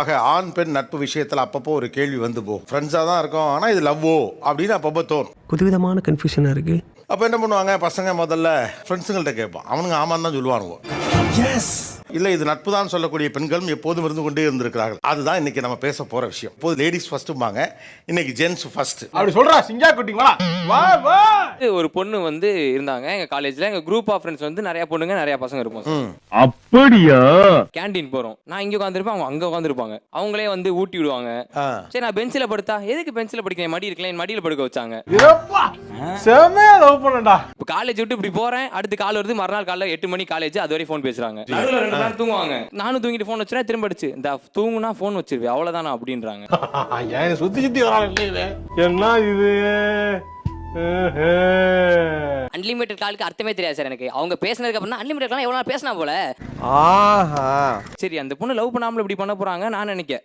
ஆக ஆண் பெண் நட்பு விஷயத்தில் அப்பப்போ ஒரு கேள்வி வந்து போகும். ஃப்ரெண்ட்ஸாக தான் இருக்கோம், ஆனால் இது லவ்வோ அப்படின்னு அப்பப்போ தோணும். புதுவிதமான கன்ஃபியூஷனாக இருக்குது. அப்போ என்ன பண்ணுவாங்க பசங்க, முதல்ல ஃப்ரெண்ட்ஸுங்கள்ட்ட கேட்பான். அவனுங்க ஆமான்னு தான் சொல்லுவானுங்க. இல்லை இது நட்பு தான் சொல்லக்கூடிய பெண்களும் எப்போதும் இருந்து கொண்டே இருந்திருக்கிறார்கள். அதுதான் இன்னைக்கு நம்ம பேச போகிற விஷயம். இப்போது லேடிஸ் ஃபர்ஸ்ட்டும்பாங்க, இன்னைக்கு ஜென்ஸ் ஃபர்ஸ்ட். அப்படி சொல்றா சிங்கா குட்டி வா வா வா. ஒரு பொண்ணு வந்து இருந்தாங்க எங்க காலேஜ்ல. எங்க குரூப் ஆஃப் ஃப்ரெண்ட்ஸ் வந்து நிறைய பொண்ணுங்க நிறைய பசங்க இருப்போம். அப்படியா? கேண்டீன் போறோம், நான் இங்க உட்காந்துருப்பேன், அவங்க அங்க உட்காந்துருப்பாங்க. அவங்களே வந்து ஊட்டி விடுவாங்க. சரி நான் பெஞ்சில படுத்தா, எதுக்கு பெஞ்சில படிக்கிறேன், மடி இருக்கல, என் மடியில படுக்க வச்சாங்க. இதப்பா செமையா லவ் பண்ணடா. இப்போ காலேஜ் விட்டு இப்படி போறேன், அடுத்து கால் வருது, மறுநாள் காலைல 8 மணி காலேஜ், அது வரை ஃபோன் பேசுறாங்க. நடுவுல 2 நேரம் தூங்குவாங்க, நானும் தூங்கிட்டு ஃபோன் வச்சுறேன், திரும்ப அடிச்சு இந்த தூங்குனா ஃபோன் வச்சிருவேன் அவ்வளவுதானா அப்படின்றாங்க. ஏன் சுத்தி சுத்தி வராங்க என்ன இது? அன்லிமிட்டட் காலுக்கு அர்த்தமே தெரியாது சார் எனக்கு. அவங்க பேசினதுக்கு அப்புறம் அன்லிமிட்டட் கால் எவ்வளவு நாள் பேசினா போல. ஆஹா. சரி அந்த பொண்ணு லவ் பண்ணாமல இப்படி பண்ண போறாங்க நான் நினைக்க.